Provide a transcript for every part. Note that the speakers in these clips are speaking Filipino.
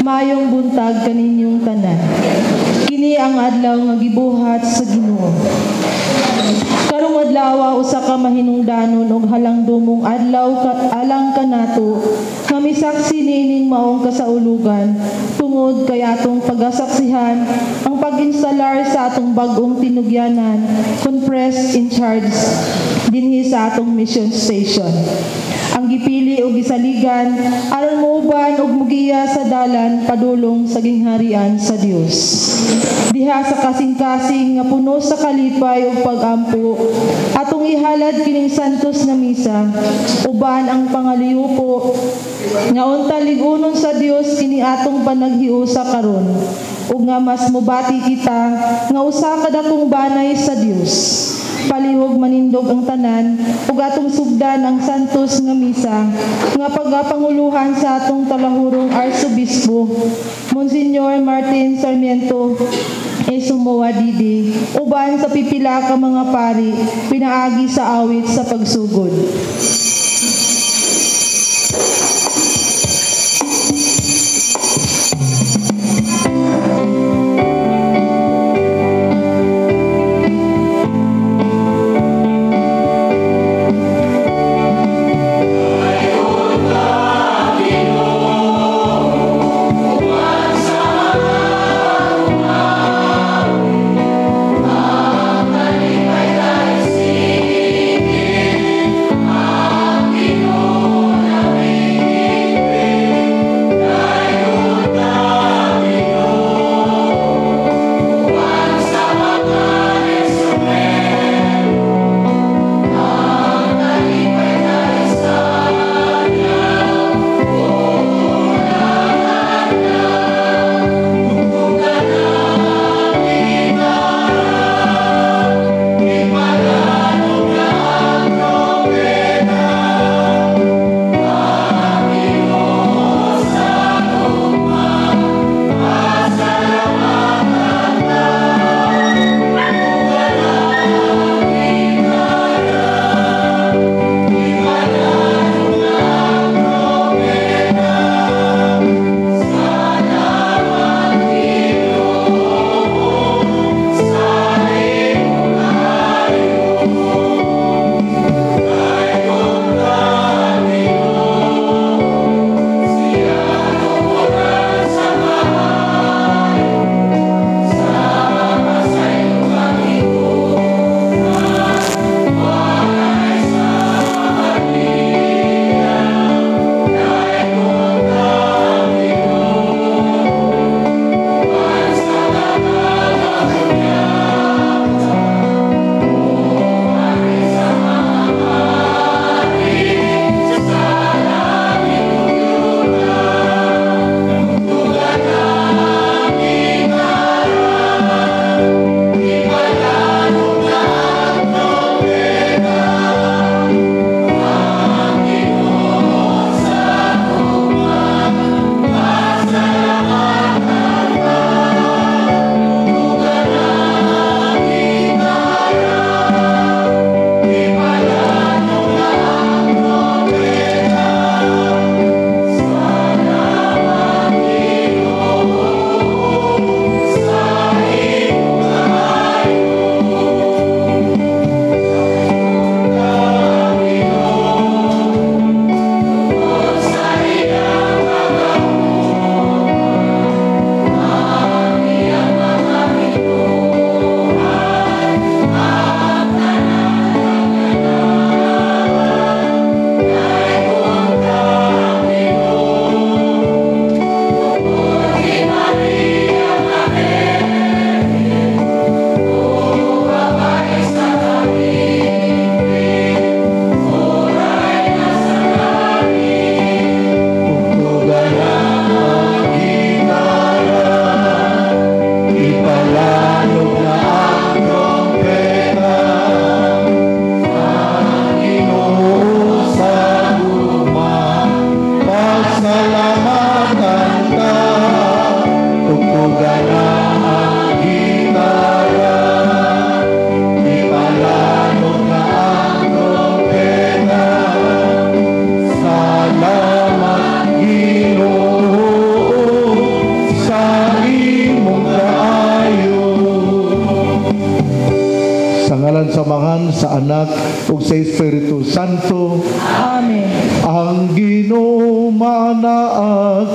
Mayong buntag kaninyong tanan. Kini ang adlaw nga gibuhat sa Ginoo. Karong adlaw usa ka mahinungdanon ug halangdomong adlaw alang kanato nga misaksi niining maong kasaulugan tungod kay atong pagasaksihan ang pag-instalar sa atong bag-ong tinugyanan Conference in Charge dinhi sa atong mission station. Ang gipili o gisaligan aron muuban og mugiya sa dalan padulong sa gingharian sa Dios. Diha sa kasing-kasing nga puno sa kalipay ug pag-ampo, atong ihalad kining santos nga misa uban ang pangaliupo nga unta lig-unon sa Dios kini atong panaghiusa karon ug nga mas mobati kita nga usa ka dakong banay sa Dios. Palihog manindog ang tanan ug atong sugdan ang santos nga misa nga pagapanguluhan sa atong talahurong Arsobispo Monsignor Martin Sarmiento Esumoa Didi uban sa pipila ka mga pari pinaagi sa awit sa pagsugod. Ah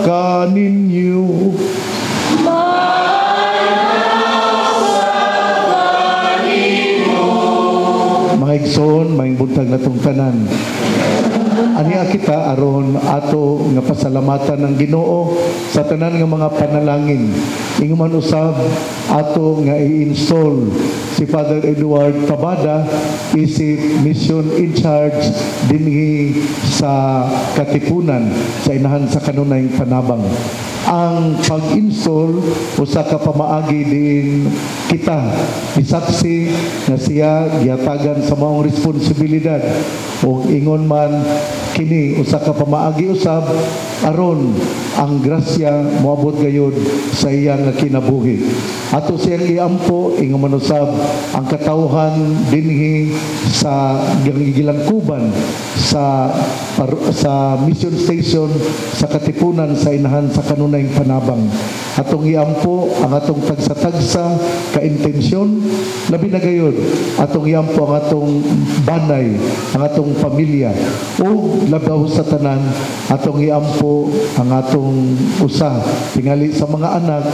kaninyo. Mga igsoon, may buntag na tong tanan. Aniya kita aron ato nga pasalamatan ng Ginoo sa tanan nga mga panalangin. Ingon usab ato nga i-install si Father Edward Tabada isip mission in charge dinhi sa Katipunan sa inahan sa kanunayng Panabang. Ang pag-install usa ka pamaagi din kita isaksi nga siya giatagan sa maong responsibilidad o ingon man kini usa ka pamaagi usab aron ang grasya moabot gayud sa iyang kinabuhi. Ato siyang iampo ingon man usab ang katawhan dinhi sa gilangkuban sa mission station sa Katipunan sa inahan sa kanunayng Panabang. Atong iampo ang atong tagsa-tagsa ka-intensyon labi na gayud atong iampo ang atong banay, ang atong pamilya o labaw sa tanan atong iampo ang atong usa tingali sa mga anak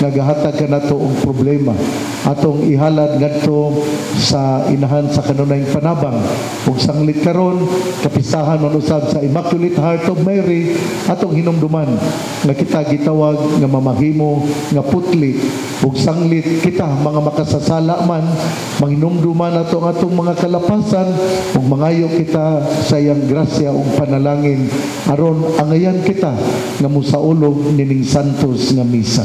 nagahatag kanato og problema atong ihalad ngadto sa inahan sa kanunayng Panabang ug sanglit karon kapisahan man usab sa Immaculate Heart of Mary atong hinumduman nga kita gitawag nga mamahimo nga putli ug sanglit kita mga makasasala man manghinumduman ato ang atong mga kalapasan ug mangayo kita sa iyang grasya ug panalangin aron angayan kita nga musaulog nining santos nga misa.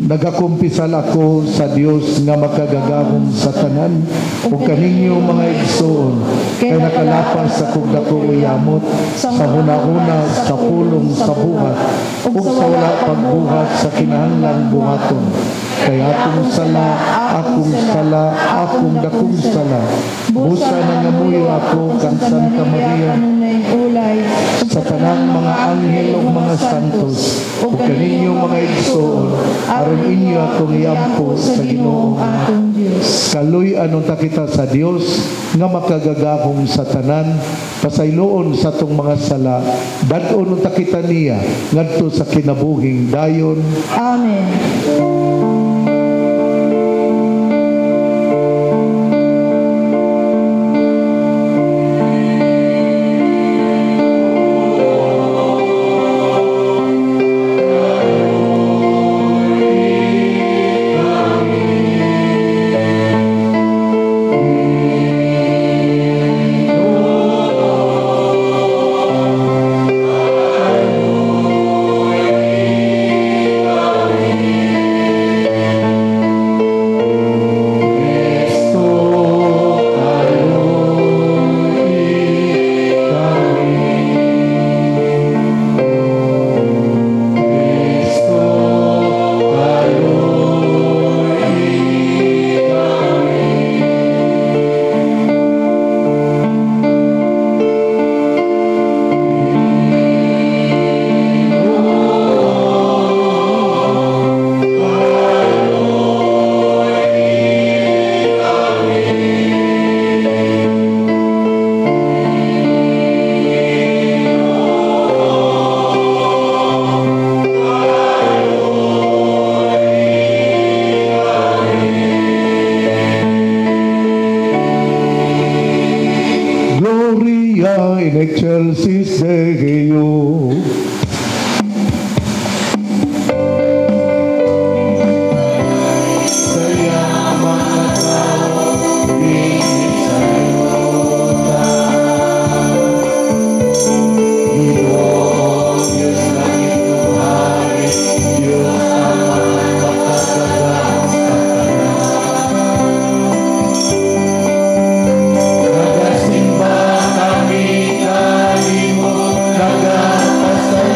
Nagakumpisal ako sa Dios nga makagagahom sa tanan ug kaninyo mga igsoon kay nakalapas sa kong dako uyamot sa hunahuna sa pulong sa buhat ug sa wala pagbuhat sa kinahanglang buhaton kay akong sala akong dakong sala busa na ngamuyo ako kang Santa Maria sa tanang mga anghel ug mga santos ug kaninyo mga igsoon aron inyo akong iampo sa Ginoo atong Dios. Kaluy anon ta kita sa Dios nga makagagahom sa tanan pasayloon sa tong mga sala dad-on ta kita niya ngadto sa kinabuhing dayon. Amen. in excelsis Deo. Nasimba kami kanimo, nagapasalamatan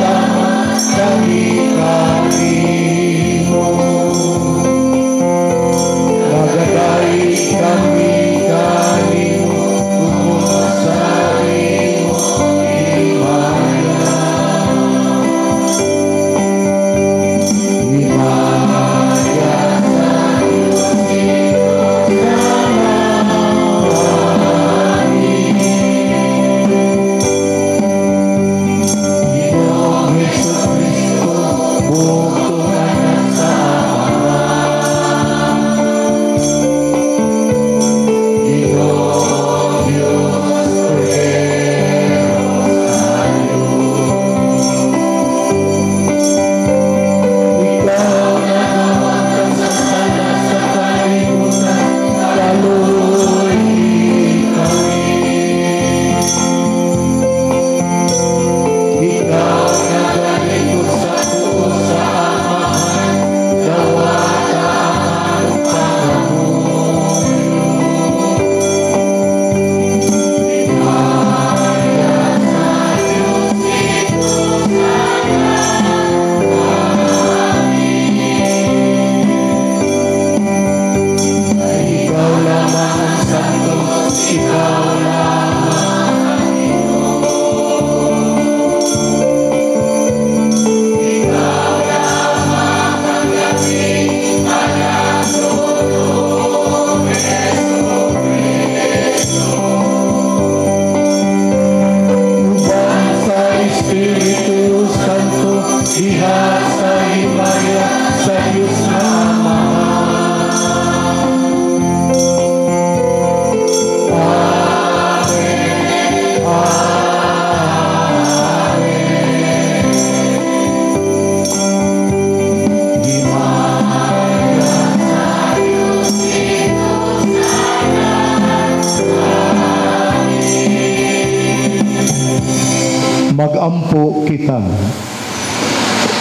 magampo kita.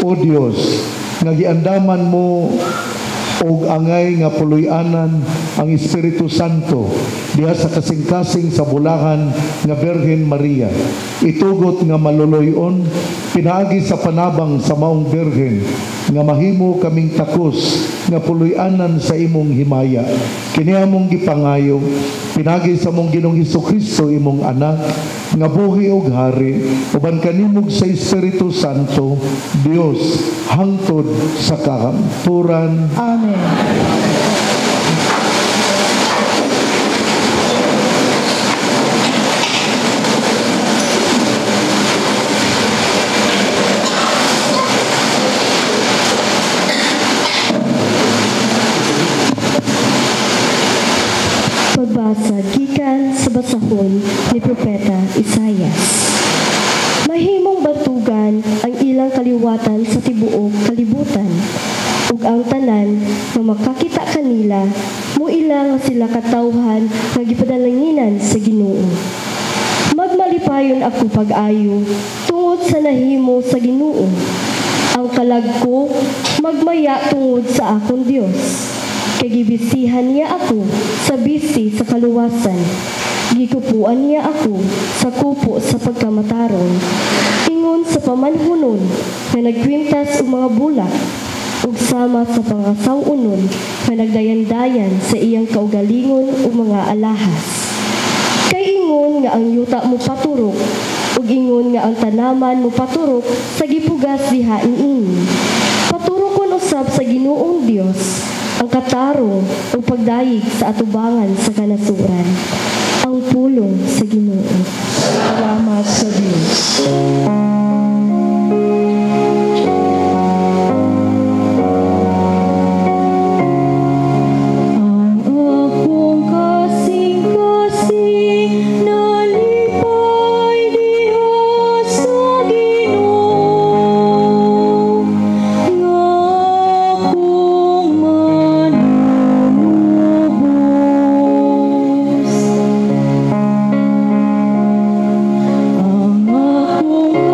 O Dios, nga giandaman mo og angay nga puloy-anan ang Espiritu Santo diha sa kasing-kasing sa bulahan nga Birhen Maria. Itugot nga maluluyon, pinaagi sa panabang sa maong Birhen, nga mahimo kaming takos nga puloy-anan sa imong himaya. Kini among gipangayo, pinagi sa mong Ginoong Hesukristo imong anak, nga buhi og hari, uban kanimog sa Espiritu Santo, Dios, hangtod sa kahanturan. Amen. Pagbasa gikan sa basahon ni Propeta Isaias. Mahimong batugan ang ilang kaliwatan sa tibuok kalibutan, ug ang tanan nga makakita kanila mo ilang sila katawhan nga gipadalanginan sa Ginoo. Magmalipayon ako pag-ayo tungod sa nahimo sa Ginoo. Ang kalag ko magmaya tungod sa akong Dios. Kay gibisihan niya ako sa bisi sa kaluwasan. Gikupuan niya ako sa kupo sa pagkamataron. Ingon sa pamanhunon na nagkwintas og mga bulak, ug sama sa pangasawunon na nagdayan-dayan sa iyang kaugalingon ug mga alahas. Kay ingon nga ang yuta mo paturok, ug ingon nga ang tanaman mo paturok sa gipugas diha ini. Paturokon usab sa Ginoong Dios ang katarong o pagdayig sa atubangan sa kanasuran. Ang pulong sa Ginoo. Salamat sa Diyos. Ang akong kasing-kasing nalipay diha sa Ginoo, nga akong manunubos. Ang akong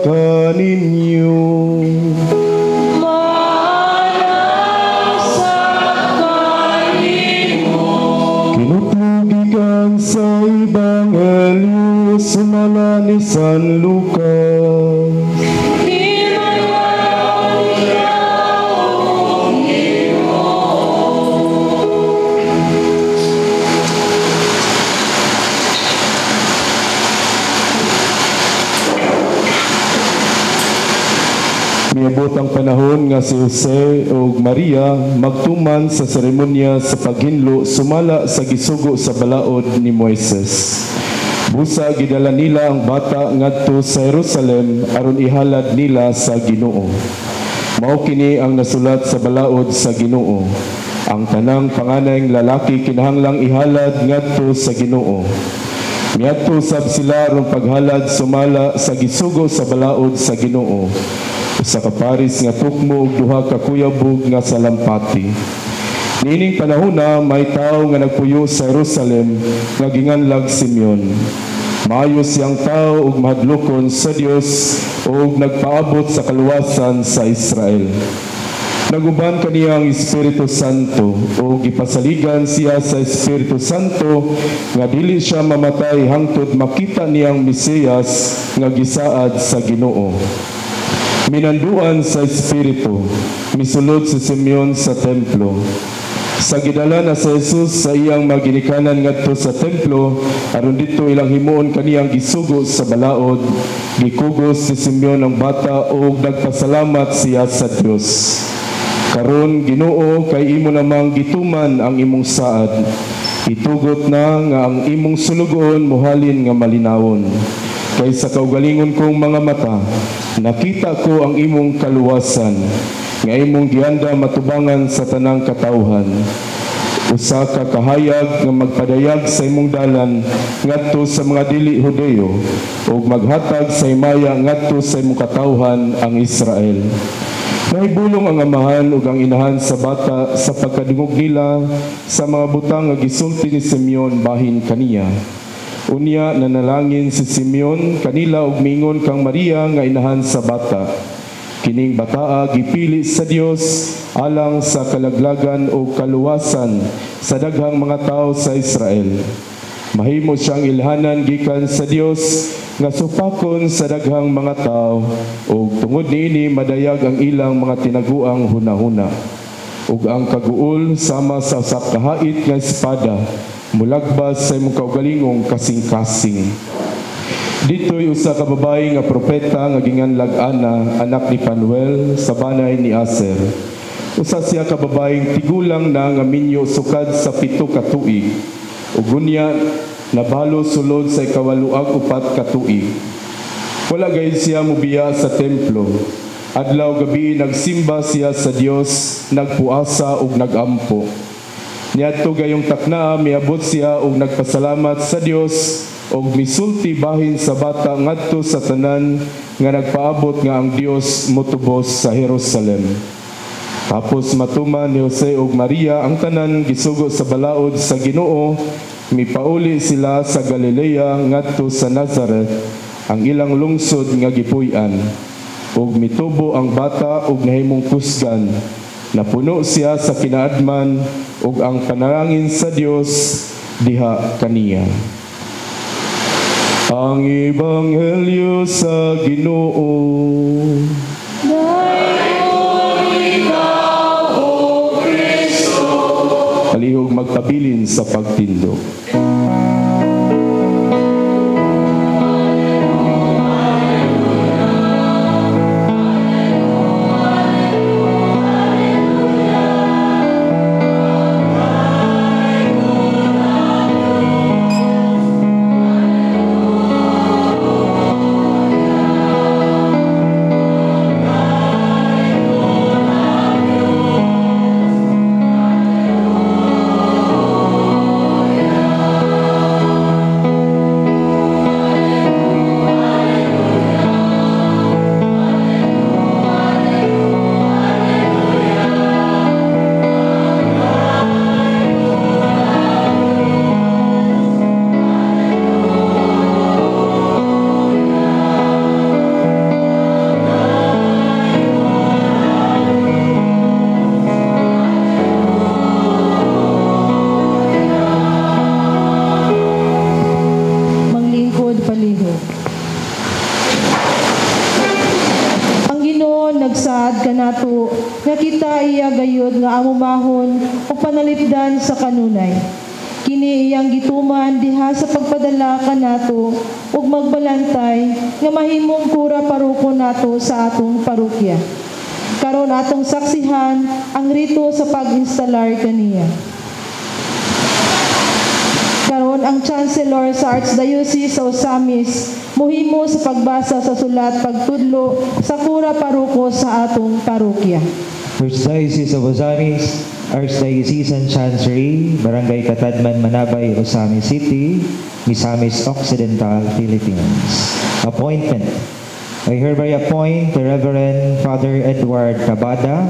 kaninyo. Kinutugikan sa Ebanghelyo sumala ni San Lucas. Miabot ang panahon nga si Jose o Maria magtuman sa seremonya sa paghinlo sumala sa gisugo sa balaod ni Moises. Busa gidala nila ang bata ngadto sa Jerusalem aron ihalad nila sa Ginoo. Mao kini ang nasulat sa balaod sa Ginoo. Ang tanang panganayng lalaki kinahanglang ihalad ngadto sa Ginoo. Miadto sab sila aron paghalad sumala sa gisugo sa balaod sa Ginoo. Sa kaparis nga tukmo ug duha ka kuyabog nga salampati. Nining panahona may tawo nga nagpuyo sa Jerusalem nga ginganlag Simeon. Maayo siyang tawo ug mahadlokon sa Dios ug nagpaabot sa kaluwasan sa Israel. Naguban kaniya ang Espiritu Santo ug gipasaligan siya sa Espiritu Santo nga dili siya mamatay hangtod makita niyang Mesiyas nga gisaad sa Ginoo. Minanduan sa Espiritu, misulod si Simeon sa templo. Sa gidala na sa Jesus sa iyang maginikanan ngadto sa templo, aron dito ilang himuon kaniyang gisugo sa balaod, gikugos si Simeon ang bata ug nagpasalamat siya sa Dios. Karon Ginoo, kay imo namang gituman ang imong saad. Itugot na nga ang imong sulugon mohalin nga malinawon. Kay sa kaugalingon kong mga mata, nakita ko ang imong kaluwasan, nga imong gianda matubangan sa tanang katawhan. Usa ka kahayag nga magpadayag sa imong dalan ngadto sa mga dili Hudeo ug maghatag sa himaya ngadto sa imong katawhan ang Israel. Nahibulong ang amahan ug ang inahan sa bata sa pagkadungog nila sa mga butang nga gisulti ni Simeon bahin kaniya. Unya nanalangin si Simeon kanila ug mingon kang Maria nga inahan sa bata. Kining bataa gipili sa Dios alang sa kalaglagan o kaluwasan sa daghang mga tao sa Israel. Mahimo siyang ilhanan gikan sa Dios nga supakon sa daghang mga tao ug tungod niini madayag ang ilang mga tinaguang hunahuna. Ug ang kaguol sama sa kahait nga espada mulagbas sa imong kaugalingong kasing-kasing. Dito'y usa ka babae nga propeta nga ginganlag Ana, anak ni Panuel, sa banay ni Aser. Usa siya ka babaeng tigulang na nga minyo sukad sa 7 ka tuig. Ug unya nabalo sulod sa 8 ka tuig. Wala gayud siya mobiya sa templo. Adlaw gabi nagsimba siya sa Dios, nagpuasa ug nagampo. Niadto gayong takna miabot siya ug nagpasalamat sa Dios ug misulti bahin sa bata ngadto sa tanan nga nagpaabot nga ang Dios motubos sa Jerusalem. Tapos matuman ni Jose ug Maria ang tanan gisugo sa balaod sa Ginoo, mipauli sila sa Galilea ngadto sa Nazareth, ang ilang lungsod nga gipuy-an. Ug mitubo ang bata ug nahimong kusgan. Napuno siya sa kinaadman ug ang panalangin sa Dios diha kaniya. Ang Ebanghelyo sa Ginoo. Palihog magpabilin sa pagtindog. nagsaad kanato nga kita iya gayud nga amumahon o panalipdan sa kanunay. Kini iyang gituman diha sa pagpadala kanato ug magbalantay nga mahimong kura paruko nato sa atong parokya. Karon atong saksihan ang rito sa pag-instalar kaniya. Karon ang Chancellor sa Archdiocese sa Osamis muhimo sa pagbasa sa sulat pagtudlo sa kura paruko sa atong parokya. Archdiocese of Osamis, Archdiocesan Chancery, Barangay Katadman, Manabay, Osamis City, Misamis Occidental, Philippines. Appointment. I hereby appoint the Reverend Father Edward Tabada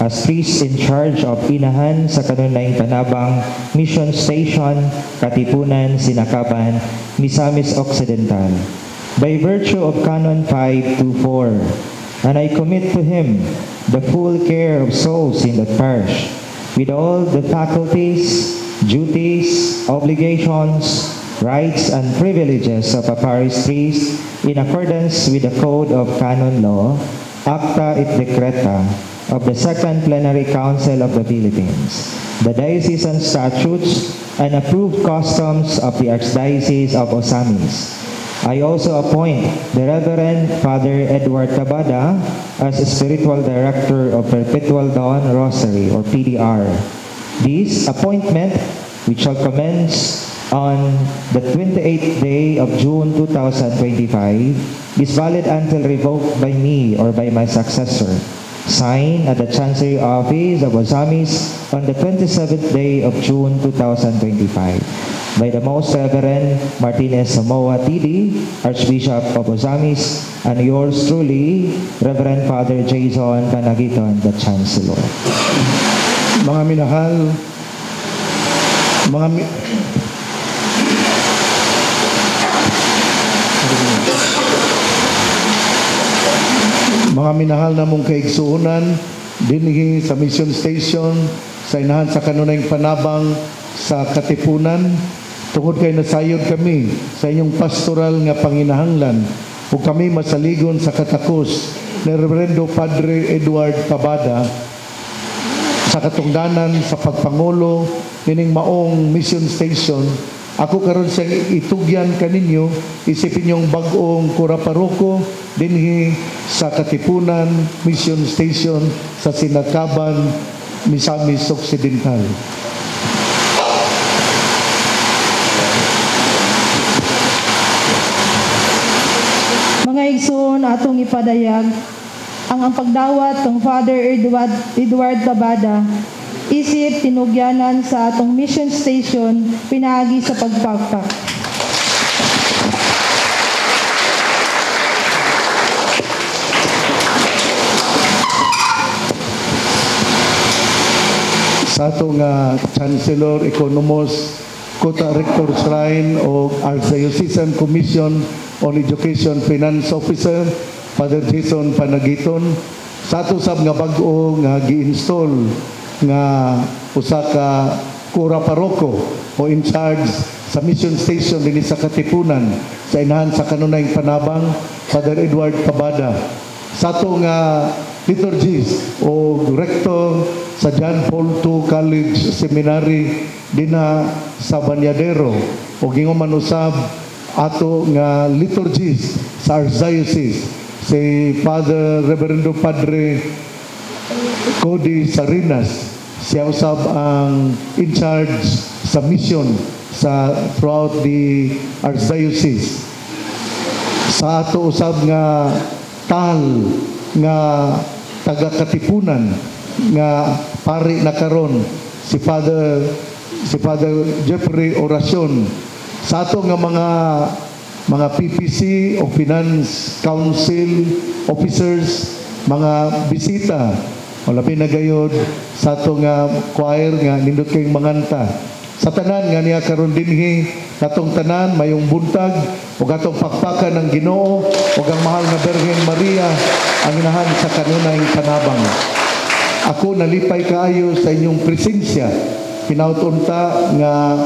as priest in charge of Inahan sa Kanunay Panabang Mission Station, Katipunan, Sinakaban, Misamis Occidental, by virtue of Canon 524, and I commit to him the full care of souls in that parish, with all the faculties, duties, obligations, rights, and privileges of a parish priest in accordance with the Code of Canon Law, Acta et Decreta, of the Second Plenary Council of the Philippines, the diocesan statutes and approved customs of the Archdiocese of Osamis. I also appoint the Reverend Father Edward Tabada as Spiritual Director of Perpetual Dawn Rosary, or PDR. This appointment, which shall commence on the 28th day of June 2025, is valid until revoked by me or by my successor. Signed at the Chancery Office of Osamis on the 27th day of June 2025 by the Most Reverend Martinez Samoa TD, Archbishop of Osamis, and yours truly, Reverend Father Jason Panagiton, the Chancellor. Mga minahal, mga minahal na mong kaigsuunan dinhi sa Mission Station sa Inahan sa Kanunay Panabang sa Katipunan, tungod kay nasayod kami sa inyong pastoral nga panginahanglan ug kami masaligon sa katakos ni Reverendo Padre Edward Tabada sa katungdanan sa pagpangulo nining maong Mission Station. Ako karon sa itugyan kaninyo, isipin yung bagong kura paroko dinhi sa Katipunan Mission Station sa Sinakaban, Misamis Occidental. Mga igsoon, atong ipadayag ang pagdawat ng Father Edward Tabada isip tinugyanan sa atong Mission Station pinaagi sa pagpakpak. Sa ato nga Chancellor Economos Kota Rector Shrine o Archdiocesan Commission on Education Finance Officer Father Jason Panagiton, sa ato sab nga bag-o nga gi-install nga usa ka kura paroko o in charge sa Mission Station dinhi sa Katipunan sa Inahan sa Kanunay Panabang, Father Edward Tabada. Sa ato nga liturgies o rector sa John Paul II College Seminary dinha sa Banyadero o ginguman usab ato nga liturgies sa Archdiocese si Father Reverendo Padre Cody Sarinas. Siya usab ang in charge sa mission sa throughout the Archdiocese. Sa ato usab nga tal nga taga Katipunan nga pari na karon si Father Jeffrey Oracion. Sa ato nga mga PPC o Finance Council officers, mga bisita o labi na gayod sa ato nga choir nga nindot kayong manganta. Sa tanan nga niya karon dinhi katong tanan mayong buntag o katong pakpakan ng Ginoo o ang mahal na Birhen Maria ang inahan sa Kanunay Panabang. Ako nalipay kaayo sa inyong presensya. Pinautunta nga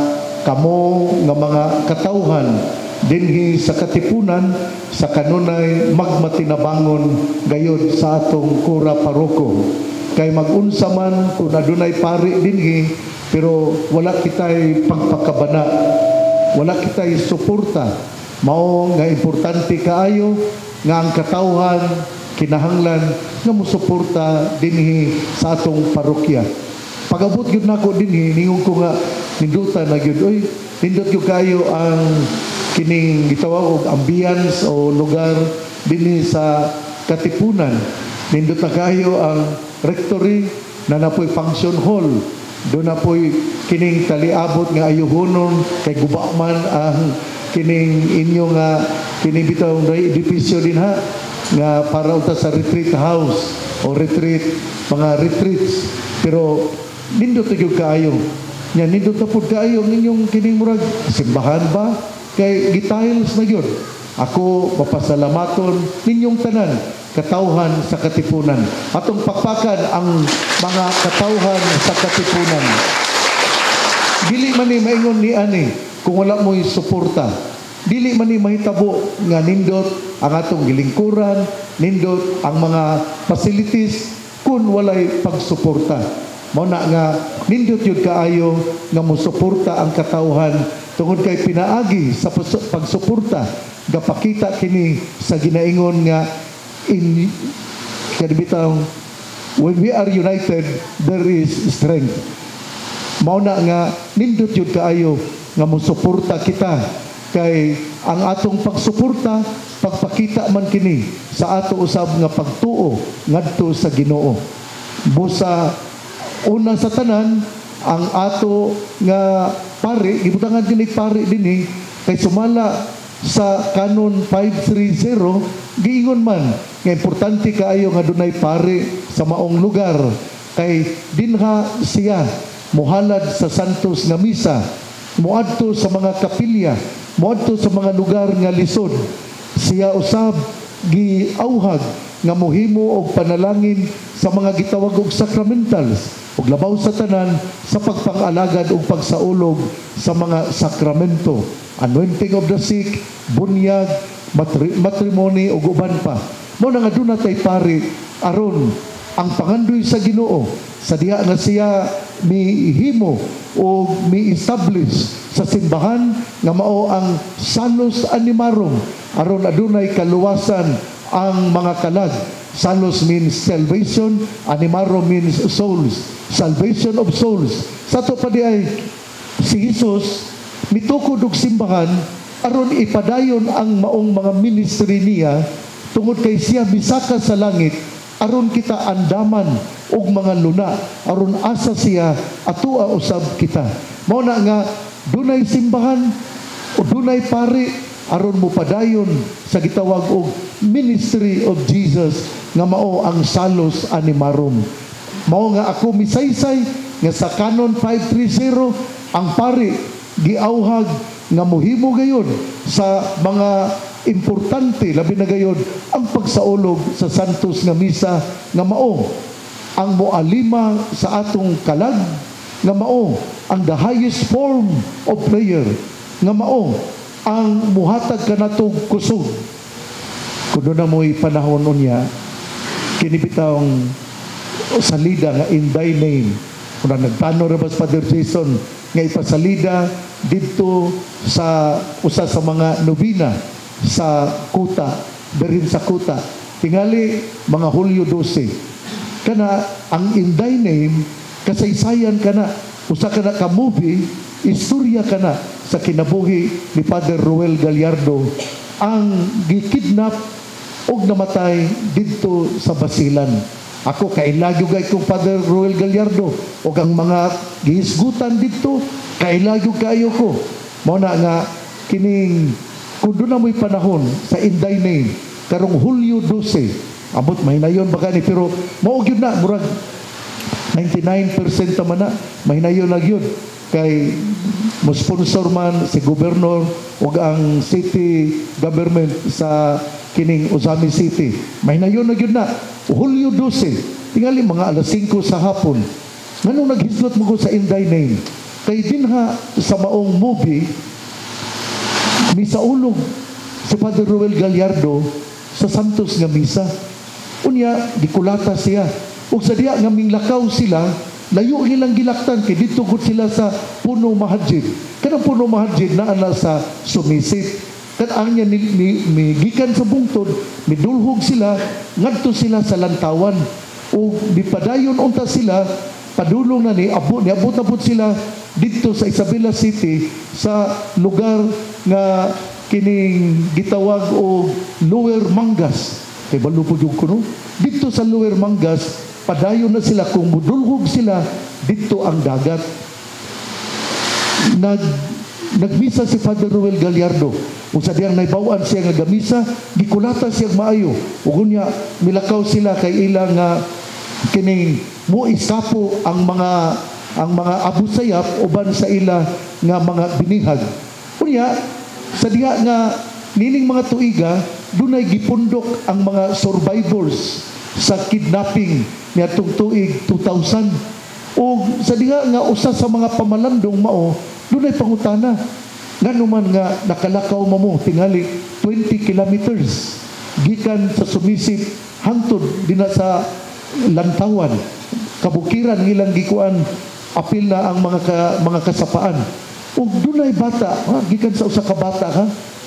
kamo nga mga katauhan dinhi sa katipunan sa kanunay magmatinabangon gayud sa atong kura paroko. Kay mag-unsa man kung adunay pari dinhi pero wala kitay pagpakabana, wala kitay suporta, mao nga importante kaayo nga ang katawhan kinahanglan nga mosuporta dinhi sa atong parokya. Pag-abot gyud nako dinhi ningon ko nga nindutan na gyud, oy nindot gyud kayo ang kining gitawag og ambience o lugar dinhi sa katipunan. Nindot na kayo ang rectory na napoy function hall. Doon na po'y kining taliabot nga ayuhonon kay guba man ang kining inyo nga kining bitaw nga edipisyo din ha nga para uta sa retreat house o retreat, mga retreats. Pero nindot na gyud kaayo. Nya nindot na pud kaayo ninyong kining murag simbahan ba? Kay gitiles na gyud. Ako mapasalamaton ninyong tanan katawhan sa katipunan. Atong pakpakan ang mga katawhan sa katipunan. Dili man ni maingon ni ani kung wala mo'y suporta. Dili man ni mahitabo nga nindot ang atong gilingkuran, nindot ang mga facilities kung walay pagsuporta. Mao na nga nindot yun kaayo nga mosuporta ang katawhan tungod kay pinaagi sa pagsuporta gapakita kini sa ginaingon nga in kadibitaw when we are united there is strength. Mao na nga nindot yun kaayo nga mosuporta kita kay ang atong pagsuporta pagpakita man kini sa ato usab nga pagtuo ngadto sa Ginoo. Busa una sa tanan ang ato nga pari gibutangan kini pari dinhi kay sumala sa Canon 530 giingon man nga importante kaayo nga dunay pari sa maong lugar kay dinha siya muhalad sa santos nga misa, muadto sa mga kapilya, muadto sa mga lugar nga lisod. Siya usab giauhag nga mohimo og panalangin sa mga gitawag og sacramentals ug labaw sa tanan sa pagpang-alagad ug pagsaulog sa mga sakramento, anointing of the sick, bunyag, matrimony ug uban pa. Mao nga aduna tay pari aron ang pangandoy sa Ginoo sa diha nga siya mihimo o mi-establish sa simbahan nga mao ang Salus Animarum aron adunay kaluwasan ang mga kalag. Salus means salvation, Animarum means souls, salvation of souls. Sa to pa di ay si Jesus mitukod og simbahan aron ipadayon ang maong mga ministry niya tungod kay siya misaka sa langit aron kita andaman og mga luna aron asa siya atua usab kita. Mao na nga dunay simbahan o dunay pari aron mopadayon sa gitawag og ministry of Jesus nga mao ang Salus Animarum. Mao nga ako misaysay nga sa Canon 530 ang pari giauhag nga mohimo gayon sa mga importante labi na gayon ang pagsaulog sa santos nga misa nga mao ang moalima sa atong kalag, nga mao ang the highest form of prayer, nga mao ang muhatag kanatong kusog. Kuno na mo'y panahon niya kinibitang salida nga in thy name. Kung nagtano rebas Father Jason nga ipasalida dito sa usa sa mga nobina sa kuta, berin sa kuta. Tingali mga Hulyo 12. Kana ang in thy name kasaysayan kana usa kana ka movie, istorya kana sa kinabuhi ni Father Ruel Gallardo ang gikidnap og namatay dito sa Basilan. Ako kailagyo gay kong Father Ruel Gallardo og ang mga gihisgutan dito kailagyo kayo ko. Mao na nga kining kung doon na mo'y panahon sa in thy name karong Hulyo 12 abot mahinayon baka ni pero maog yun na murag 99% naman na mahinayon lang yun kay mo sponsor man si gobernador o ang city government sa kining Ozami City mahinayon lang yun na Hulyo 12 tingali mga alas 5 sa hapon nganong naghislot mo ko sa in thy name kay dinha sa maong movie misaulog si Father Ruel Gallardo sa Santos nga misa. Unya, gikulata siya. Ug sa diha nga minglakaw sila, layo nilang gilaktan kay dito gud sila sa Puno Mahadjid. Kanang Puno Mahadjid naa na sa Sumisip. Kan niya gikan sa bungtod, midulhog sila, ngadto sila sa Lantawan. O dipadayon unta sila, padulong na abot-abot sila dito sa Isabela City sa lugar nga kining gitawag o Lower Mangas. Kay balupod yung kuno. Dito sa Lower Mangas, padayon na sila, kung mudulhog sila, dito ang dagat. Nagmisa si Father Ruel Gallardo. Kung sa diyang naibawaan siya nga gamisa, gikulata siya maayo. Ug unya milakaw sila kay ilang kining mo isapo ang mga Abu Sayyaf uban sa ila nga mga binihag. Unya sa diha nga nining mga tuiga dunay gipundok ang mga survivors sa kidnapping niadtong tuig 2000. O sa diha nga usa sa mga pamalandong mao dunay pangutana nganuman nga nakalakaw mo tingali 20 kilometers gikan sa Sumisip hangtod dina sa Lantawan, kabukiran nilang gikuan, apil na ang mga kasapaan. Ug dunay bata, gikan sa usa ka bata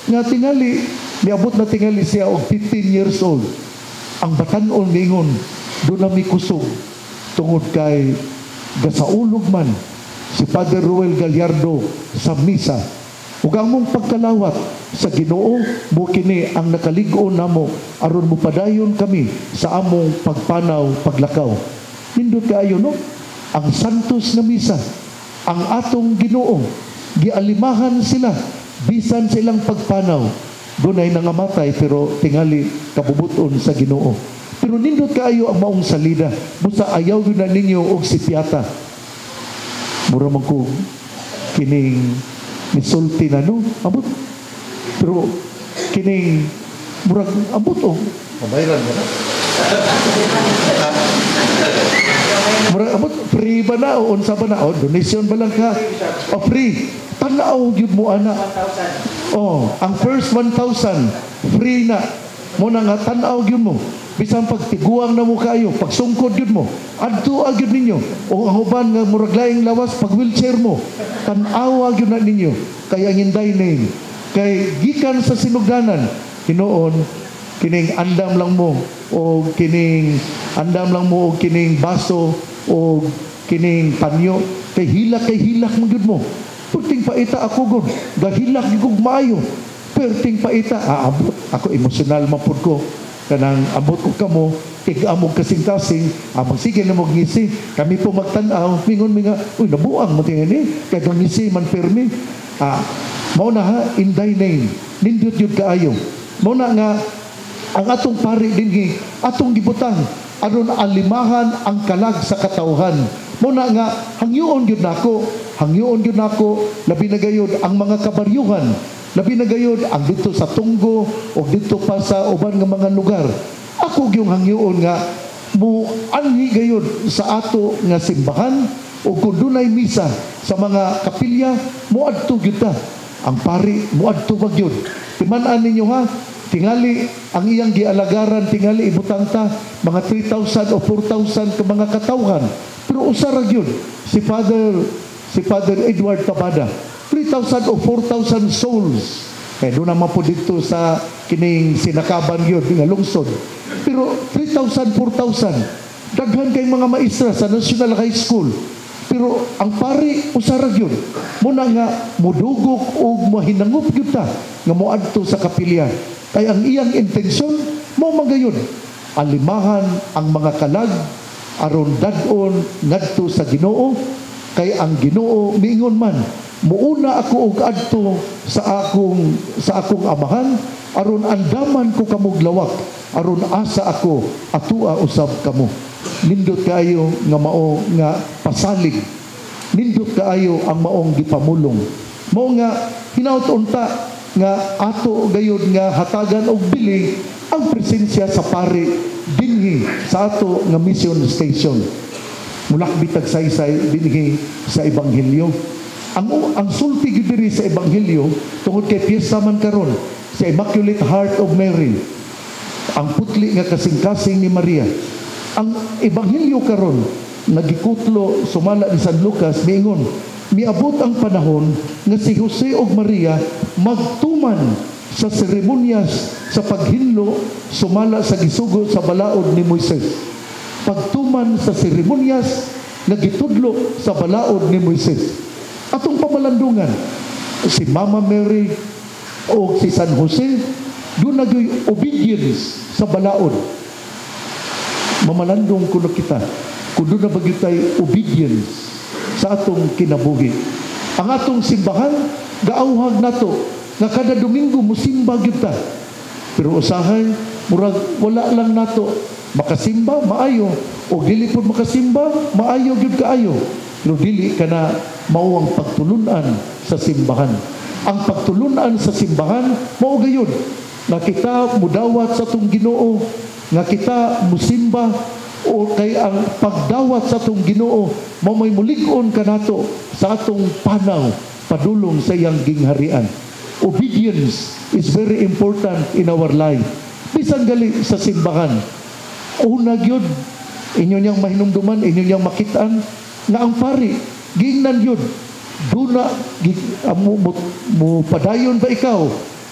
nga tingali niabot na tingali siya og 15 years old. Ang batan-on mingon do na mikusog tungod kay gasaulog man si Father Ruel Gallardo sa misa. Ug ang mong pagkalawat sa Ginoo mo kini ang nakaligo namo aron mo padayon kami sa among pagpanaw paglakaw. Nindot kaayo no? Ang santos na misa, ang atong Ginoo, gialimahan sila bisan sa ilang pagpanaw. Dunay nangamatay pero tingali kabubuton sa Ginoo. Pero nindot kaayo ang maong salida. Busa ayaw yun na ninyo og sipiata. Mura man ko kining misulti na no, abot. Pero kining murag abot o. Mabayran mo na. Murag abot, free ba na o unsa ba na? O, donation ba lang ka? O, free. Tanaw yun mo, ana. O, ang first 1,000, free na. Muna nga, tanaw yun mo. Bisan pagtiguang na mo kayo, pagsungkod yun mo, adto agyud ninyo. O ang uban nga murag laing lawas pag wheelchair mo, tan-awa gyud na ninyo. Kaya ang hinday name, kay gikan sa sinugdanan, hinoon kining andam lang mo o kining baso o kining panyo kay hilak mo gyud mo. Perting paita ako gud, gahilak gyud maayo. Perting paita abot ako emosyonal mapud ko. Kanang abot ko kamo, tig-amog kasing-kasing, sige na mong ngisi. Kami po magtanaw, mingon nga, uy, nabuang mo tingin kaya kung ngisi man permi. Mao na ha, in thy name, nindot yun kaayo. Mao na nga, ang atong pari din atong gibutang, aron alimahan ang kalag sa katawhan. Mao na nga, hangyoon yun nako, labi na gayod ang mga kabaryuhan, labi na gayod ang dito sa Tunggo o dito pa sa uban nga mga lugar. Ako gyung hangyoon nga mo anhi gayod sa ato nga simbahan o kung dunay misa sa mga kapilya mo adto gyud ta. Ang pari mo adto ba gyud. Timan-an ninyo ha, tingali ang iyang gialagaran, tingali ibutang ta mga 3,000 o 4,000 ka mga katawhan. Pero usara gyud si Father Edward Tabada. 3,000 o 4,000 souls. Kaya doon naman po dito sa kining sinakaban yun, nga lungsod. Pero 3,000, 4,000. Daghan kay mga maestra sa National High School. Pero ang pari, usarag yun. Muna nga, mudugok o mahinangup yun ta, nga muadto sa kapilya. Kaya ang iyang intensyon, mo magayon. Alimahan ang mga kalag, aron dadon ngadto sa Ginoo, kay ang Ginoo miingon man, muuna ako og adto sa akong amahan aron andaman ko kamog lawak aron asa ako atua usab kamo. Nindot kaayo nga mao nga pasalig, nindot kaayo ang maong gipamulong. Mao nga hinaut-unta nga ato gayud nga hatagan og bili ang presensya sa pari dinhi sa ato nga mission station. Mulak bitag saysay dinhi sa ebanghelyo. Ang sulti gyud diri sa ebanghelyo tungod kay piyesta man karon sa Immaculate Heart of Mary, ang putli nga kasing-kasing ni Maria. Ang ebanghelyo karon nagikutlo sumala ni San Lucas miingon, miabot ang panahon nga si Jose ug Maria magtuman sa seremonyas sa paghinlo sumala sa gisugo sa balaod ni Moises. Pagtuman sa seremonyas nga gitudlo sa balaod ni Moises. Atong pamalandungan, si Mama Mary o si San Jose, doon nagyoy obedience sa balaod. Mamalandong kuno kita, kung doon na bagitay obedience sa atong kinabuhi. Ang atong simbahan, gaauhag nato, nga kada Domingo musimba gyud ta. Pero usahay, murag wala lang nato makasimba, maayo. O dili po makasimba, maayo gyud kaayo. Pero dili ka na mao ang pagtulunan sa simbahan. Ang pagtulunan sa simbahan, mao gayon. Nga kita mudawat sa atong Ginoo, nga kita musimba, o kay ang pagdawat sa atong Ginoo, mao may mulig-on ka nato sa atong panaw, padulong sa iyang gingharian. Obedience is very important in our life. Bisan gali sa simbahan, una gyud inyo niyang mahinumduman, inyo niyang makitaan nga ang pari gingnan yun duna mo padayon ba ikaw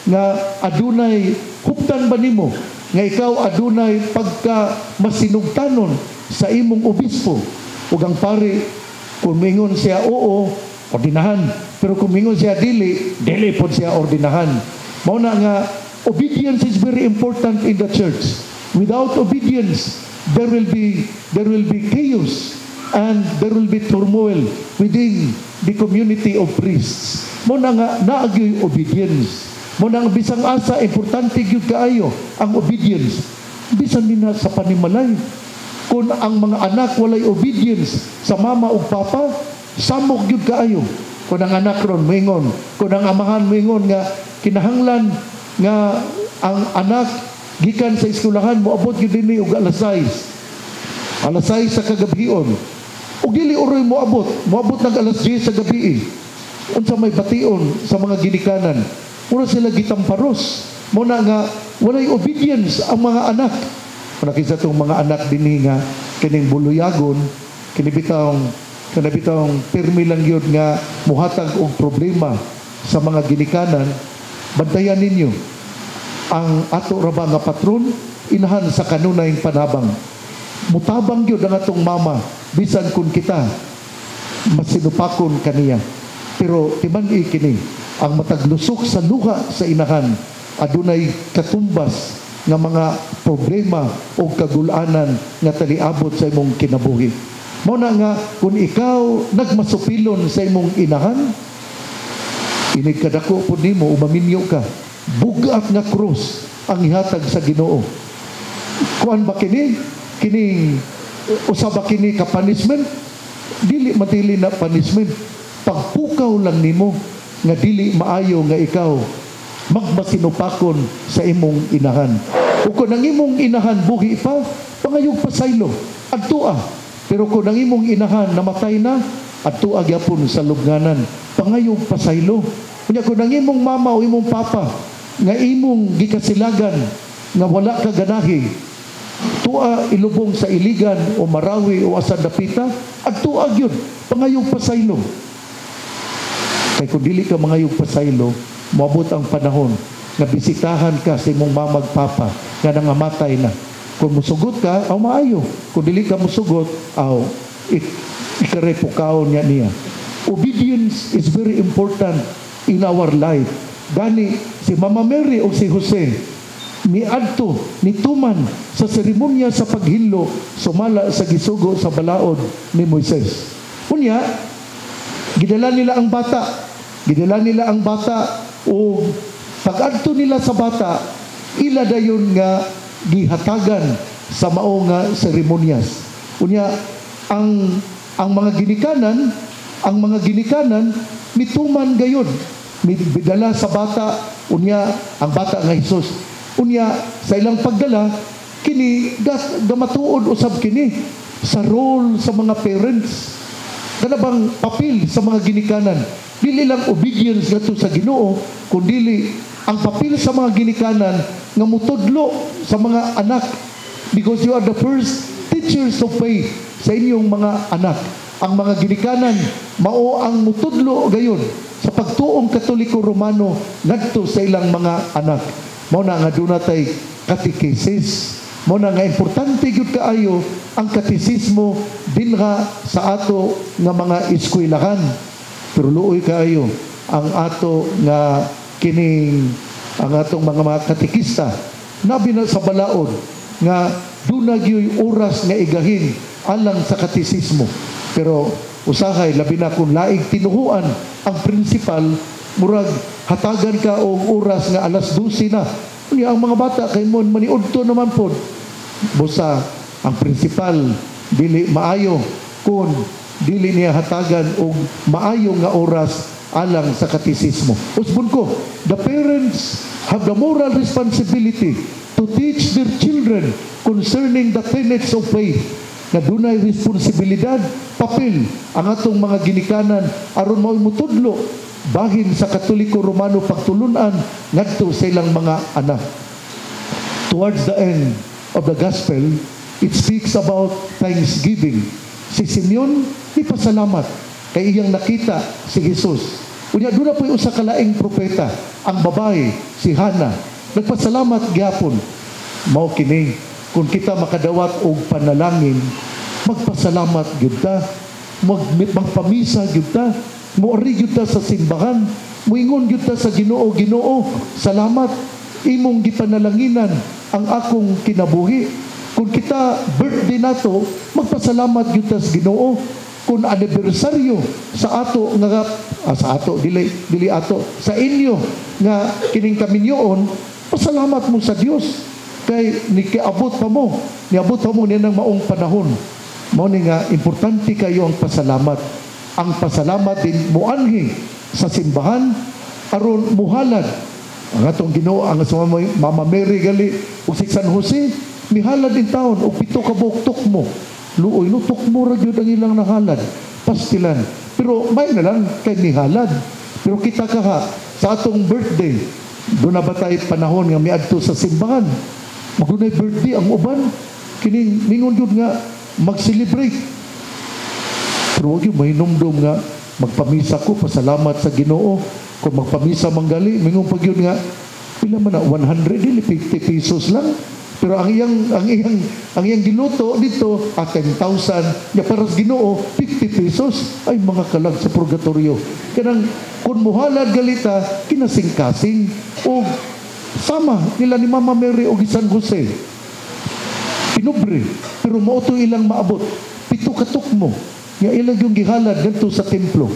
nga adunay huptan ba nimo nga ikaw adunay pagka masinugtanon sa imong obispo. Ug ang pari kung mingon siya oo, ordinahan, pero kung mingon siya dili pod siya ordinahan. Mao na nga obedience is very important in the church. Without obedience, there will be chaos and there will be turmoil within the community of priests. Mo na nga naagyoy obedience. Mo na nga bisang asa importante gyud kaayo ang obedience. Bisan nina sa panimalay. Kung ang mga anak walay obedience sa mama ug papa, samok gyud kaayo. Kung ang anak ron moingon, kung ang amahan moingon nga kinahanglan nga ang anak gikan sa eskwelahan mo abot gyud dinhi og alas 6 sa kagabion. Ug dili uroy mo abot nag alas 10 sa gabi. Unsa may bation sa mga ginikanan, mura sila gitamparos. Mo na nga walay obedience ang mga anak. Nakita tong mga anak dinhi nga kining buluyagon, kinabitawng pirmi lang yun nga muhatag og problema sa mga ginikanan. Bantayan ninyo ang ato raba nga patron, inahan sa kanunayng panabang. Mutabang yun ang atong mama, bisan kun kita masinupakon kaniya. Pero timan-i kini, ang mataglusok sa luha sa inahan, adunay katumbas nga mga problema o kagulanan nga taliabot sa imong kinabuhi. Mao na nga, kung ikaw nagmasupilon sa imong inahan, inig kadako po nimo, umaminyo ka, bugat nga krus ang ihatag sa Ginoo. Kuan ba kini? Kining usaba kini ka punishment? Dili matili na punishment. Pagpukaw lang nimo nga dili maayo nga ikaw magmasinupakon sa imong inahan. O kung ang imong inahan buhi pa, pangayog pasaylo, adtua. Pero kung ang imong inahan namatay na, adtua gyapon sa lubnganan, pangayog pasaylo. Kunya kung ang imong mama o imong papa nga imong gikasilagan nga wala ka ganahi, tua ilubong sa iligan o Marawi o asan dapita, adtua gyud pangayog pasaylo. Kay kung dili ka mangayog pasaylo, moabot ang panahon nga bisitahan ka sa imong mamag papa nga nangamatay na. Kung musugot ka, aw maayo. Kung dili ka musugot, aw ikarepukaon niya. Obedience is very important in our life. Gani si Mama Mary o si Jose niadto nituman sa seremonya sa paghinlo sumala sa gisugo sa balaod ni Moises. Unya gidala nila ang bata o pag-adto nila sa bata, ila dayon nga gihatagan sa mao nga seremonyas. Unya ang mga ginikanan mituman gayon, bidala sa bata. Unya ang bata nga Hesus, unya sa ilang pagdala kini gamatuod usab kini sa role sa mga parents. kanabang papel sa mga ginikanan. Dili lang obedience nga to sa Ginoo, kundi ang papel sa mga ginikanan nga mutudlo sa mga anak, because you are the first teachers of faith sa inyong mga anak. Ang mga ginikanan mao ang mutudlo gayon sa pagtuong Katoliko Romano ngadto sa ilang mga anak. Mao na nga dunay catechesis. Mao na nga importante gyud kaayo ang katesismo dinha sa ato nga mga eskwelahan. Pero luoy kaayo ang ato nga kining ang atong mga katekista nabi na sa balaod nga dunay gyud oras nga igahin alang sa katesismo. Pero usahay labi na kung laig tinuhuan ang principal, murag hatagan ka og oras nga alas 12 na. Unya ang mga bata kay mon maniudto naman pod. Busa ang principal dili maayo kung dili niya hatagan og maayo nga oras alang sa katesismo. Usbon ko, the parents have the moral responsibility to teach their children concerning the tenets of faith. Na dunay responsibilidad, papel ang atong mga ginikanan aron mao mutudlo bahin sa Katoliko Romano pagtulunan ngadto sa ilang mga anak. Towards the end of the gospel, it speaks about thanksgiving. Si Simeon ni pasalamat kay iyang nakita si Jesus. Unya doon na po usa ka laing propeta, ang babae si Hana. Nagpasalamat gyapon. Mao kini kung kita makadawat og panalangin, magpasalamat gyud ta, magpamisa gyud ta, moori gyud ta sa simbahan, muingon gyud ta sa Ginoo, Ginoo, salamat imong gipanalanginan ang akong kinabuhi. Kung kita birthday nato, magpasalamat gyud ta sa Ginoo. Kung anibersaryo sa ato nga sa ato dili ato sa inyo nga kining kaminyoon, pasalamat mo sa Dios kay niabot pa mo niya ng maong panahon. Mao ni nga importante kayo ang pasalamat. Ang pasalamat din muanhi sa simbahan aron muhalad ang atong Ginoo ang sa Mama Mary gali ug si San Jose mihalad din taon og 7 ka buktok mo. Luoy no tukmo ra gyud ang ilang nahalad pastilan. Pero may na lang kay mihalad. Pero kita kaha sa atong birthday doon na ba tayo panahon nga miadto sa simbahan magdunay birthday ang uban kining mingon gyud nga mag-celebrate. Pero wag yung mahinumdum nga magpamisa ko pasalamat sa Ginoo. Kung magpamisa manggali mingon pag yun nga pila man na 100 dili 50 pesos lang. Pero ang iyang giluto dito 10,000 nya para sa Ginoo 50 pesos ay mga kalag sa purgatorio. Kanang kun muhalad galita kinasing-kasing o sama nila ni Mama Mary o San Jose. Pinubre pero mao to ilang maabot 7 ka tukmo nga ilang yung gihalad dito sa templo.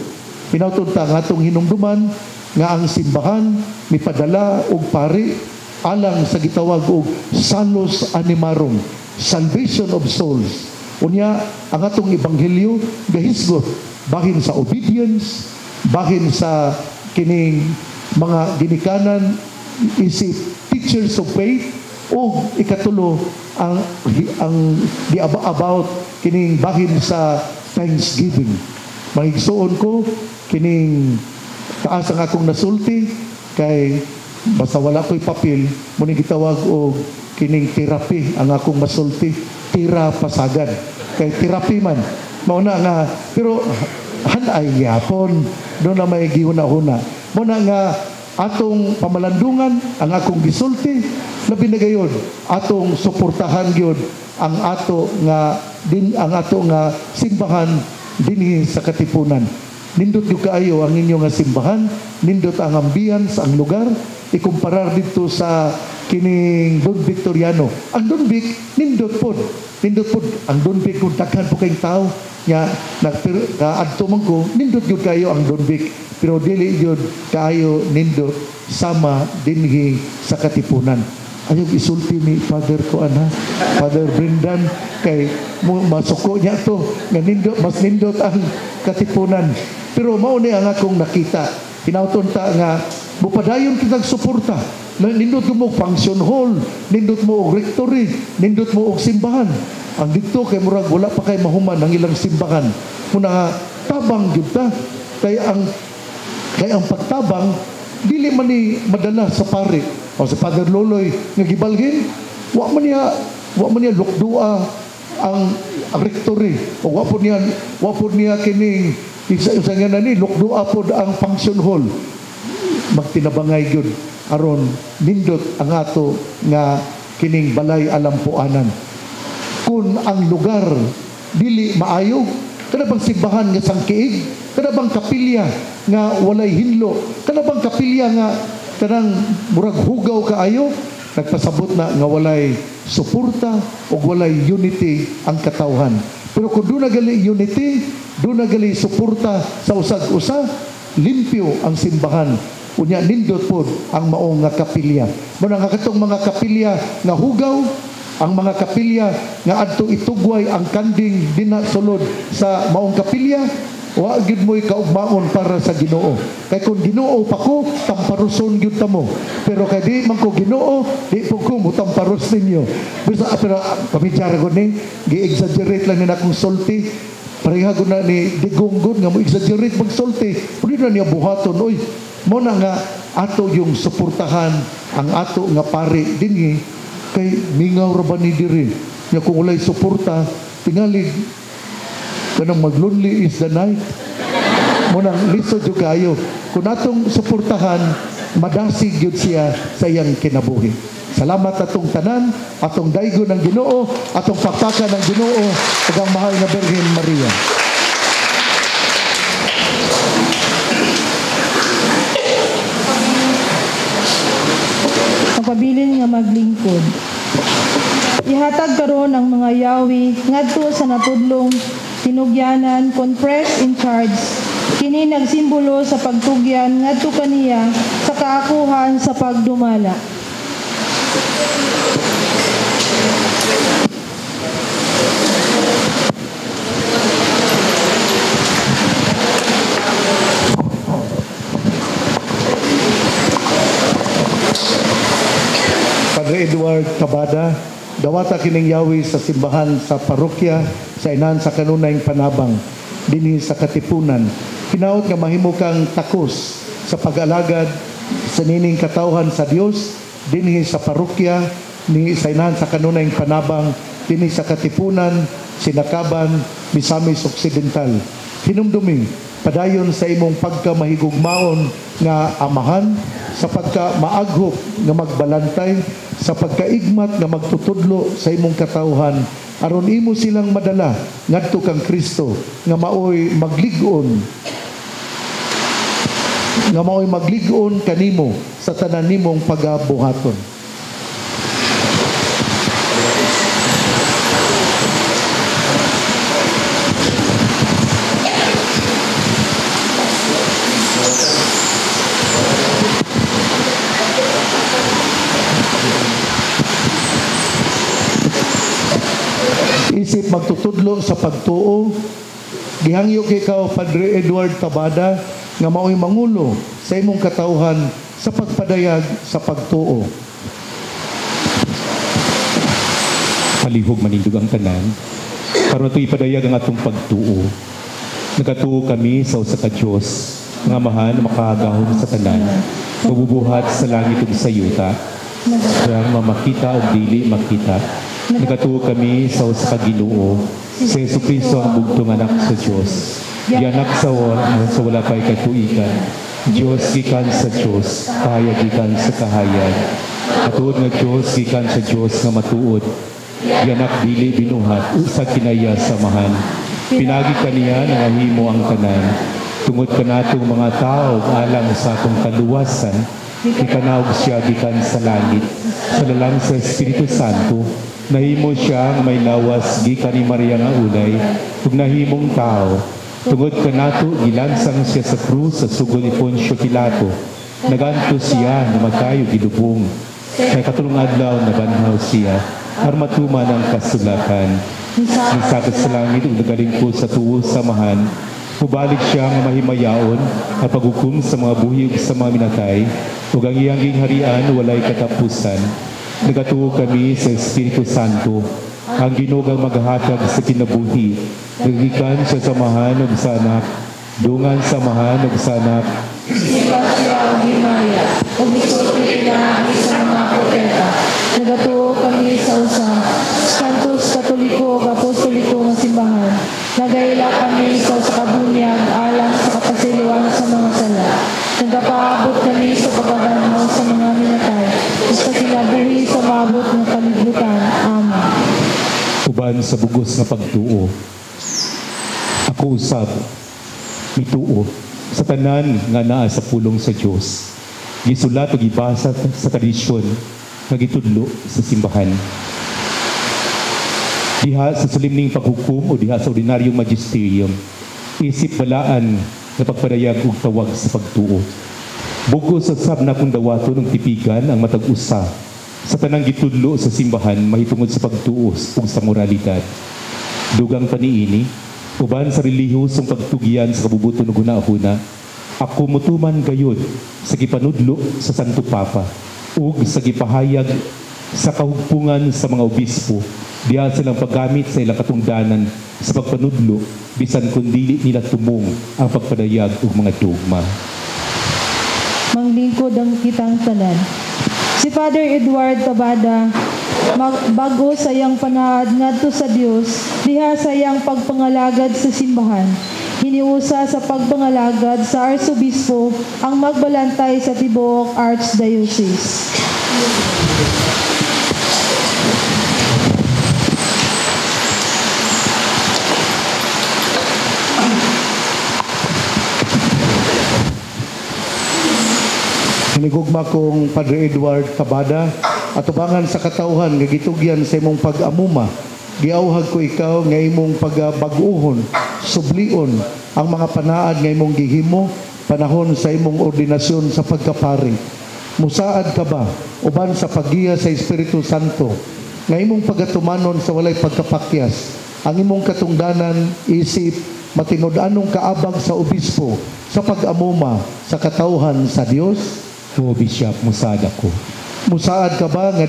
Pinauton ta nga atong hinumduman nga ang simbahan mipadala og pari alang sa gitawag og Salus Animarum, salvation of souls. Unya ang atong ebanghelyo gahisgot bahin sa obedience, bahin sa kining mga ginikanan isip teachers of faith o ikatulo ang di about kining bahin sa thanksgiving. Mahigsuon ko kining taas ang akong nasulti kay basta wala ko'y papel, muna gitawag o kining therapy ang akong masulti, tira pasagad. Kay therapy man, mauna nga, pero hanay yapon, doon na may gihuna-huna. Muna nga, atong pamalandungan, ang akong gisulti, labi na gayon, atong suportahan yun, ang ato nga simbahan dinhi sa Katipunan. Nindot yung kaayo ang inyong simbahan, nindot ang ambience, ang lugar, ikumparar dito sa kining Don Victoriano. Ang Don Vic, nindot po. Ang Don Vic, kung takhan po kayong tao, nga adto man ko, nindot yun kayo ang Don Vic. Pero dili yun kayo nindot sama dinhi sa Katipunan. Ayaw isulti ni Father ko, Father Brendan, kay masuko niya to, nga nindot, mas nindot ang Katipunan. Pero mauni ang akong nakita. Pinauton ta nga, bupadayon kitang suporta. Nindot mo function hall, nindot mo og rectory, nindot mo og simbahan. Ang dito kay murag wala pa kay mahuman ang ilang simbahan. Muna nga, nagtabang gyud ta. Kaya ang pagtabang dili man ni madala sa pare o sa Father Loloy nga gibalhin, wa man niya lukdua ang rectory o wa po niya kining isa nga nani lukdua po ang function hall. Magtinabangay gyud aron nindot ang ato nga kining balay alampuanan. Kung ang lugar dili maayo, kada bang simbahan nga sangkiig, kada bang kapilya nga walay hinlo, kada bang kapilya nga kanang murag hugaw kaayo, nagpasabot na nga walay suporta o walay unity ang katawhan. Pero kung doon na gali unity, doon na gali suporta sa usag-usa, limpyo ang simbahan. Unya nindot po ang maong nga kapilya. Muna nga katong mga kapilya nga hugaw, ang mga kapilya nga adto itugway ang kanding dinasulod sa maong kapilya, wa gid mo'y kaugmaon para sa Ginoo. Kay kung Ginoo pa ko, tamparuson gyud ta mo. Pero kay di man ko Ginoo, di po ko mo tamparos ninyo. Pero pamidyara ko ni, gi-exaggerate lang nila akong sulti. Pareha ko na ni Digonggon nga mo exaggerate magsulti. Pwede na niya buhaton, oy, mo na nga ato yung suportahan ang ato nga pare dinhi kay mingaw ra ba ni diri. Nya kung walay suporta, tingalig kanang maglonely is the night. Munang lisod yung kayo. Kung atong suportahan, madasig yun siya sa iyang kinabuhi. Salamat atong tanan, atong daigo ng Ginoo, atong pakpaka ng Ginoo, ug ang mahal na Birhen Maria. Pagpabilin nga maglingkod. Ihatag karon ang mga yawi ngadto sa natudlong tinugyanan kon press in charge. Kini nagsimbolo sa pagtugyan ngadto kaniya sa kaakuhan sa pagdumala. Padre Edward Tabada, dawata kining yawi sa simbahan sa parokya sa Inan sa Kanunayng Panabang dinhi sa Katipunan. Hinaot nga mahimo kang takos sa pag-alagad sa nining katawhan sa Dios dinhi sa parokya ni sa Inan sa Kanunayng Panabang dinhi sa Katipunan, Sinakaban, Misamis Occidental. Hinumdumi padayon sa imong pagkamahigugmaon nga amahan, sa pagka-maaghop nga magbalantay, sa pagkaigmat nga magtutudlo sa imong katawhan, aron imo silang madala ngadto kang Kristo nga maoy magligon kanimo sa tanan nimong pagabuhaton. Isip magtutudlo sa pagtuo, gihangyo kay ikaw Padre Edward Tabada nga mao'y mangulo sa imong katawhan sa pagpadayag sa pagtuo. Palihog manindog ang tanan, para ito'y ipadayag ang atong pagtuo. Nagatuo kami sa usa ka Dios nga amahan na makagahon sa tanan, mabubuhat sa langit ug sa yuta, siyang mamakita ug dili makita. Nagatuo kami sa usa ka Ginoo, sa Jesucristo ang bugtong anak sa Dios. Gianak sa wala pay katuikan. Dios gikan sa Dios, kahayag gikan sa kahayag. Katuod nga Dios gikan sa Dios nga matuod. Gianak dili binuhat, usa kinaya samahan. Pinagi kaniya nga himo ang tanan. Tungod kanatong mga tao alang sa atong kaluwasan, ikanawag siya gikan sa langit. Sa lalang sa Espiritu Santo, nahimo siya nga may lawas gikan ni Maria nga ulay, ug nahimong tao. Tungod kanato gilansang siya sa krus sa sugod ni Poncio Pilato. Naganto siya na magkayo gilubong. Kay katulong adlaw nabanhaw siya, armatuman ang kasulatan. Nisakat sa langit ug nagalingkod sa tuwo samahan. Mubalik siya nga mahimayaon at paghukom sa mga buhi ug sa mga minatay, ug ang iyang gingharian walay katapusan. Nagatuo kami sa Espiritu Santo, ang ginugang maghatag sa kinabuhi, nagikan sa samahan ug sa anak, dungan samahan ug sa anak, Sila siya ang himaya, o misuti pinahagi sa mga propeta. Nagatuo kami sa usa, kantos katoliko ug apostoliko nga simbahan. Nagaila kami sa kabunyag alang sa kapasiliwan sa mga sala. Nagapaabot kami sa pagkaganaw sa mga minatay, ug sa kinabuhi sa maabot ng kalibutan. Amen. uban sa bugos nga pagtuo. Ako usab, mituo, sa tanan nga naa sa pulong sa Dios. Gisulat ug gibasa sa tradisyon nga gitudlo sa simbahan. Diha sa solemning paghukom o diha sa ordinaryong magisterium, isip balaan nga pagpadayag og tawag sa pagtuo. Bugos sa sab na kung dawaton ng tipigan ang matag usa sa tanang gitudlo sa simbahan mahitungod sa pagtuo ug sa moralidad. Dugang paniini, uban sa relihiyosong pagtugyan sa kabubuton ug hunahuna, ako mutuman gayud sa gipanudlo sa Santo Papa ug sa gipahayag sa kahugpungan sa mga obispo diha silang paggamit sa ilang katungdanan sa pagpanudlo bisan kun dili nila tumong ang pagpadayag ug mga dogma. Manglingkod ang kitang tanan. Si Father Edward Tabada, bago sa iyang panahad ngadto sa Dios, diha sa iyang pagpangalagad sa simbahan. Hiniusa sa pagpangalagad sa arsobispo ang magbalantay sa tibuok archdiocese. Hinigugma kong Padre Edward Tabada, atubangan sa katauhan nga gitugyan sa imong pag-amuma. Giauhag ko ikaw nga imong pagabag-uhon, sublion ang mga panaad nga imong gihimo panahon sa imong ordinasyon sa pagkapari. Musaad ka ba uban sa paggiya sa Espiritu Santo nga imong pagatumanon sa walay pagkapakyas ang imong katungdanan, isip, matinud-anong kaabag sa obispo sa pag-amuma sa katauhan sa Dios? O Bishop, musad ako. Musaad ka ba nga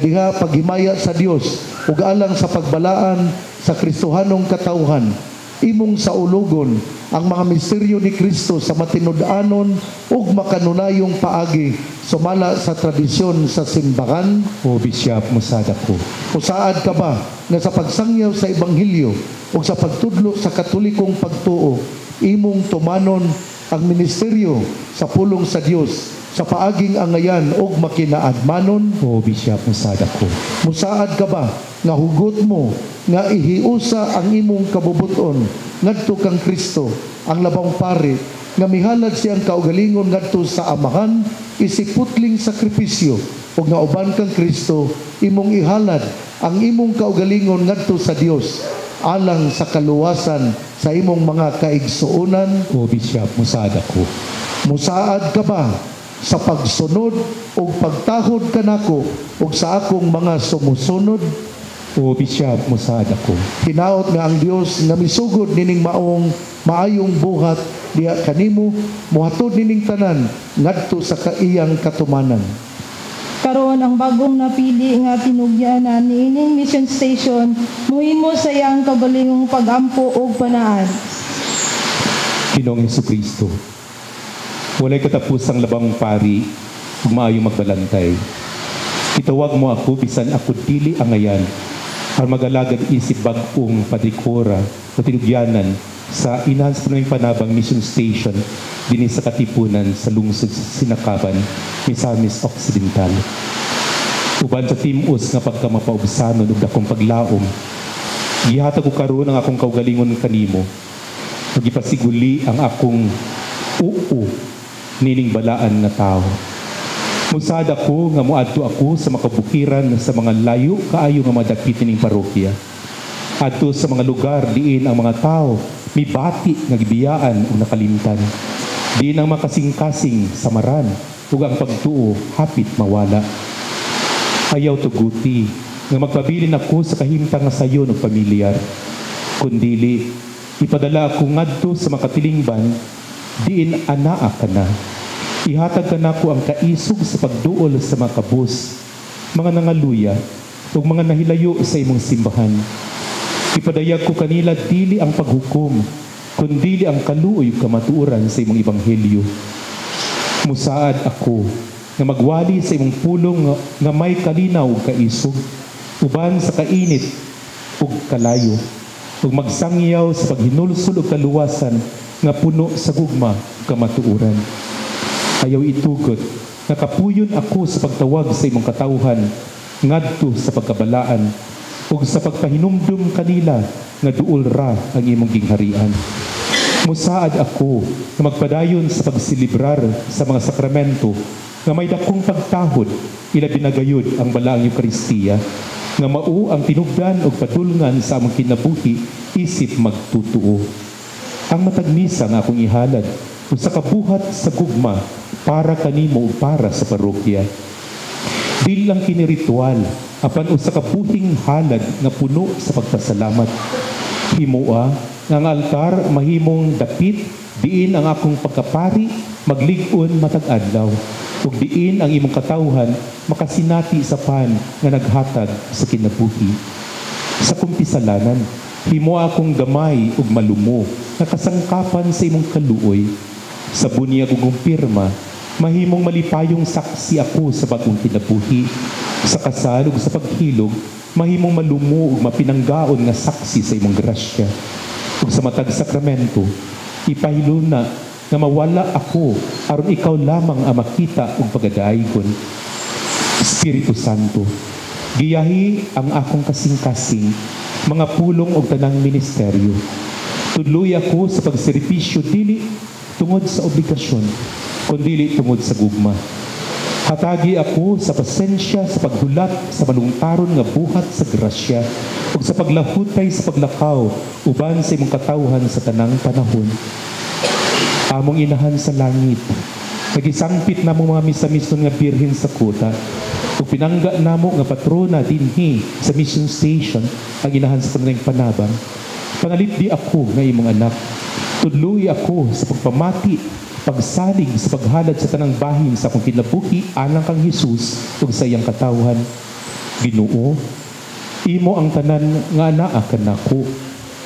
diha paghimaya sa Dios ug alang sa pagbalaan sa Kristohanong katauhan imong saulugon ang mga misteryo ni Kristo sa matinud-anon ug makanunayong paagi sumala sa tradisyon sa simbahan? O Bishop, musad ako. Musaad ka ba nga sa pagsangyaw sa ebanghelyo ug sa pagtudlo sa katolikong pagtuo imong tumanon ang ministeryo sa pulong sa Dios sa paaging angayan ug makinaadmanon? O Bishop, musad ako. Musaad ka ba nga hugot mo nga ihiusa ang imong kabubuton ngadto kang Kristo ang labang pari nga mihalad siyang kaugalingon ngadto sa amahan isip putling sakripisyo ug nga uban kang Kristo imong ihalad ang imong kaugalingon ngadto sa Dios alang sa kaluwasan sa imong mga kaigsuonan? O Bishop, musad ako. Musaad ka ba sa pagsunod o pagtahod kanako o sa akong mga sumusunod? O Bishop, musad ako. Hinaot nga ang Dios nga misugod nining maayong buhat diha kanimo mohatod nining tanan ngadto sa kaiyang katumanan. Karon ang bagong napili nga tinugyanan niining mission station muhimo sa iyang kagalingong pagampo ug panaan. Ginoong Jesucristo, walay katapusang labang pari ug maayong magbalantay. Itawag mo ako bisan ako dili angayan aron magalagad isip bag-ong padikora o tinugyanan sa Enhanced Pinoy Panabang Mission Station dinhi sa Katipunan sa lungsod sa Sinakaban, Misamis Occidental. Uban sa timus nga pagkamapaubsanon ug dakong paglaom, gihatag ko karon ang akong kaugalingon kanimo. Magipasiguli ang akong uo nining balaan nga tao. Musad ako nga moadto ako sa makabukiran sa mga layo kaayo nga madakit ning parokya. Adto sa mga lugar diin ang mga tao mibati nga gibiyaan ug nakalimtan. Diin ang makasing-kasing samaran ug ang pagtuo hapit mawala. Ayaw tuguti nga magpabilin ako sa kahimtang nga sayon ug pamilyar. Kundili ipadala ako ngadto sa makatilingban diin anaa ka na. Ihatag ka na ko ang kaisog sa pagduol sa mga kabus, mga nangaluya, ug mga nahilayo sa imong simbahan. Ipadayag ko kanila dili ang paghukom, kundi ang kaluoy ug kamatuoran sa imong ebanghelyo. Musaad ako nga magwali sa imong pulong nga may kalinaw ug kaisog, uban sa kainit ug kalayo, ug magsangyaw sa paghinulsol ug kaluwasan nga puno sa gugma ug kamatuoran. Ayaw itugot nga kapuyon ako sa pagtawag sa imong katawhan ngadto sa pagkabalaan ug sa pagpahinumdum kanila nga duol ra ang imong gingharian. Musaad ako nga magpadayon sa pagsilibrar sa mga sakramento nga may dakong pagtahod ilabi na gayud ang balaang Eukaristiya nga mao ang tinubdan og patulngan sa among kinabuhi isip magtutuo. Ang matag misa nga akong ihalad usa ka buhat sa gugma para kanimo ug para sa parokya. Dili lang kini ritual apan usa ka buhing halad nga puno sa pagpasalamat. Himoa nga ang altar mahimong dapit diin ang akong pagkapari maglig-on matag adlaw ug diin ang imong katawhan makasinati sa pan nga naghatag sa kinabuhi. Sa kumpisalanan, himo akong gamay ug malumo nga kasangkapan sa imong kaluoy. Sa bunyag ug pirma, mahimong malipayong saksi ako sa bagong kinabuhi. Sa kasal ug sa paghilog, mahimong malumo ug mapinanggaon nga saksi sa imong grasya. Ug sa matag sakramento, ipahiluna nga mawala ako aron ikaw lamang ang makita ug pagadaaygon. Espiritu Santo, giyahi ang akong kasing-kasing, mga pulong og tanang ministeryo. Tuloy ako sa pagservisyo dili tungod sa obligasyon, kundi tungod sa gugma. Hatagi ako sa pasensya sa paghulat sa malungkaron nga buhat sa grasya ug sa paglahutay sa paglakaw uban sa imong katawhan sa tanang panahon. Among inahan sa langit, nagisangpit namo mga misa-mission nga birhen sa kuta ug pinangga namo nga patrona dinhi sa mission station ang inahan sa kanang panabang. Pangalipdi ako nga imong anak. Tuloy ako sa pagpamati, pagsalig sa paghalad sa tanang bahin sa akong kinabuhi alang kang Hesus ug sa iyang katawhan. Ginoo, imo ang tanan nga anaa kanako.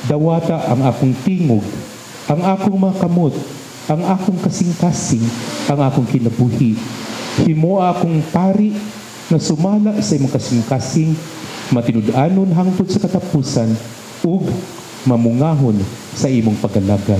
Dawata ang akong tingog, ang akong mga kamot, ang akong kasing-kasing, ang akong kinabuhi. Himo akong pari na sumala sa imong kasing-kasing, matinud-anon hangtod sa katapusan, ug mamungahon sa imong pagalagat.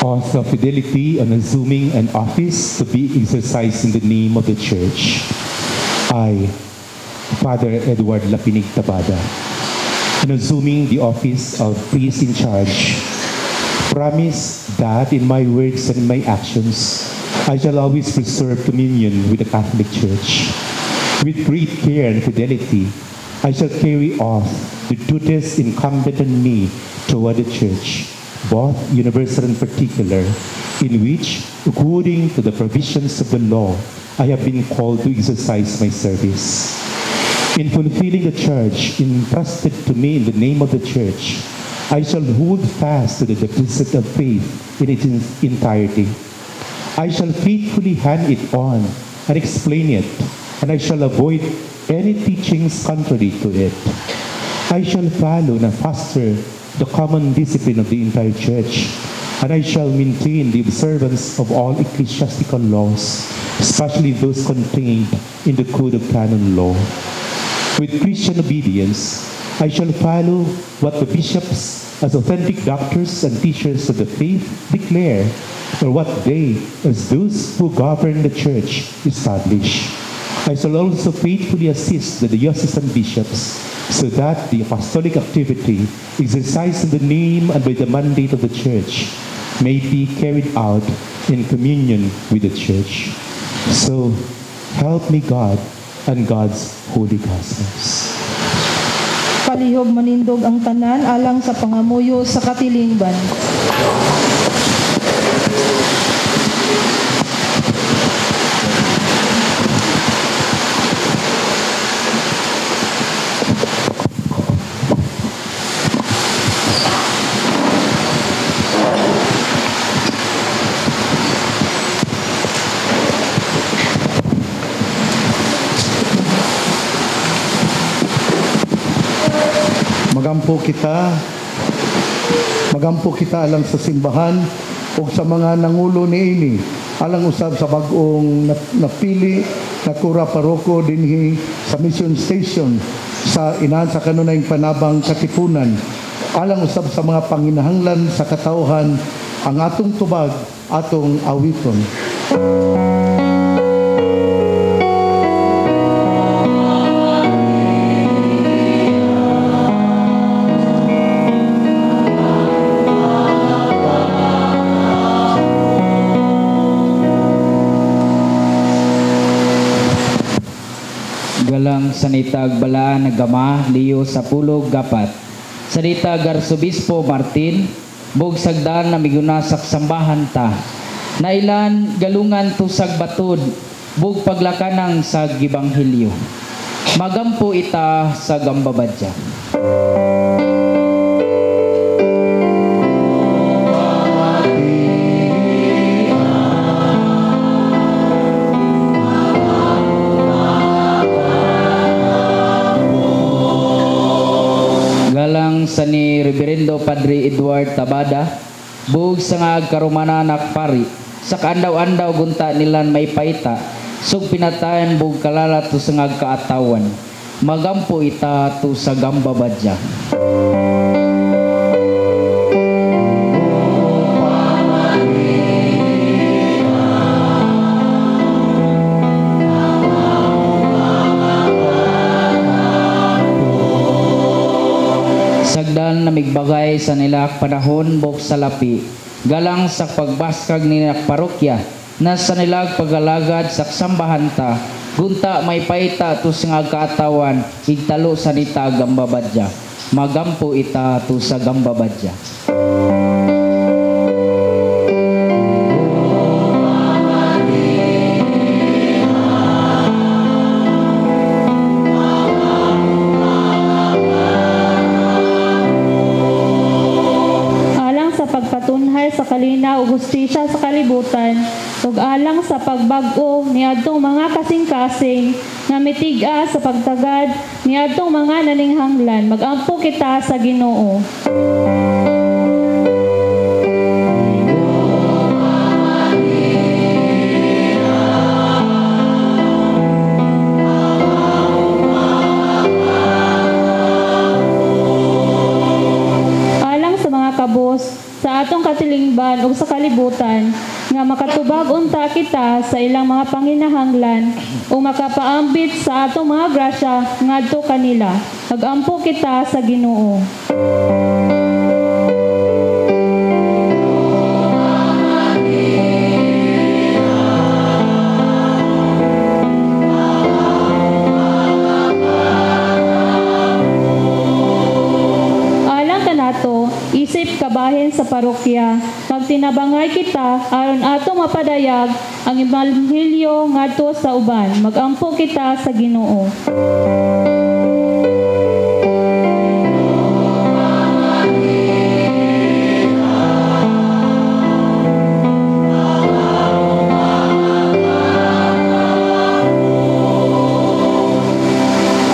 Oath of fidelity and assuming an office to be exercised in the name of the Church. I, Father Edward Lapinig Tabada, in assuming the office of priest in charge, promise that in my words and in my actions, I shall always preserve communion with the Catholic Church. With great care and fidelity, I shall carry off the duties incumbent on me toward the Church, both universal and particular, in which, according to the provisions of the law, I have been called to exercise my service. In fulfilling the charge entrusted to me in the name of the Church, I shall hold fast to the deposit of faith in its entirety. I shall faithfully hand it on and explain it, and I shall avoid any teachings contrary to it. I shall follow and foster the common discipline of the entire Church, and I shall maintain the observance of all ecclesiastical laws, especially those contained in the Code of Canon Law. With Christian obedience, I shall follow what the bishops, as authentic doctors and teachers of the faith, declare, or what they, as those who govern the Church, establish. I shall also faithfully assist the diocesan bishops so that the apostolic activity exercised in the name and by the mandate of the Church may be carried out in communion with the Church. So, help me God and God's holy cosmos. Palihog manindog ang tanan alang sa pangamuyo sa katilingban. Magampo kita alang sa simbahan o sa mga nangulo niini alang usab sa bag-ong napili na kura paroko dinhi sa mission station sa inahan sa kanunayng panabang Katipunan alang usab sa mga panginahanglan sa katawhan ang atong tubag atong awiton. Galang sanitag balaan nagama liyo sa pulog gapat. Sanitag Arsobispo Martin, bug sagdan na migunasak sambahan ta. Nailan galungan tusag batod, bug paglakanang sa gibanghilyo. Magampo ita sa gambabadya. Sa ni Reverendo Padre Edward Tabada, bug sa nga karumananak pari, sa kaandaw-andaw gunta nilan may paita, sug pinatayan bug kalala to sa nga kaatawan, magampo ita to sa gambabadya. Sagdan na migbagay sa nilak panahon buk sa lapi, galang sa pagbaskag nilak parokya, na sa nilag pagalagad sa sambahan ta, gunta may paita to sa kaatawan, igtalo sa nita gambabadya, magampo ita to sa gambabadya. Sa kalina o hustisya sa kalibutan ug alang sa pagbag-o niadtong mga kasing-kasing nga mitiga sa pagtagad niadtong mga naninghanglan magampo kita sa Ginoo. Alang sa mga kabos sa atong katilingban o sa kalibutan nga makatubag unta kita sa ilang mga panginahanglan o makapaambit sa atong mga grasya ngadto kanila. Magampo kita sa Ginoo. Isip kabahin sa parokya, magtinabangay kita aron atong mapadayag ang ebanghelyo ngadto sa uban. Magampo kita sa Ginoo.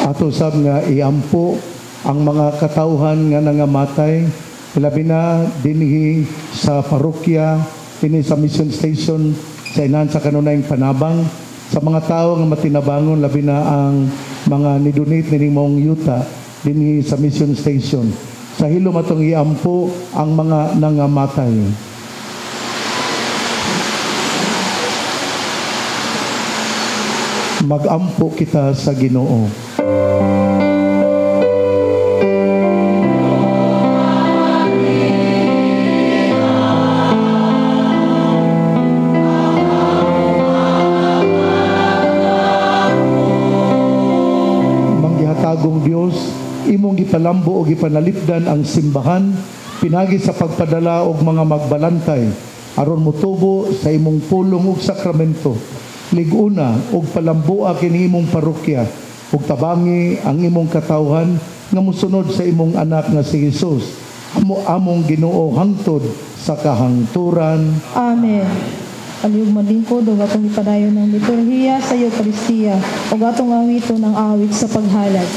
Ato sab nga iampo ang mga katawhan nga nangamatay, labi na dinhi sa parokya, dinhi sa mission station, sa inahan sa kanunayng panabang, sa mga tao nga matinabangon, labi na ang mga nidonate ni mong yuta, dinhi sa mission station. Sa hilom atong iampo ang mga nangamatay. Magampo kita sa Ginoo. Tagong Dios, imong gipalambo o gipanalipdan ang simbahan, pinagi sa pagpadala og mga magbalantay, aron motubo sa imong pulong ug sakramento. Liguna og palamboa kini imong parokya, ug tabangi ang imong katawhan nga mosunod sa imong anak nga si Jesus. Among Ginoo hangtod sa kahangturan. Amen. Aliog malingkod o atong ipadayon ng liturhiya sa Eucharistia o atong awito ng awit sa paghalad.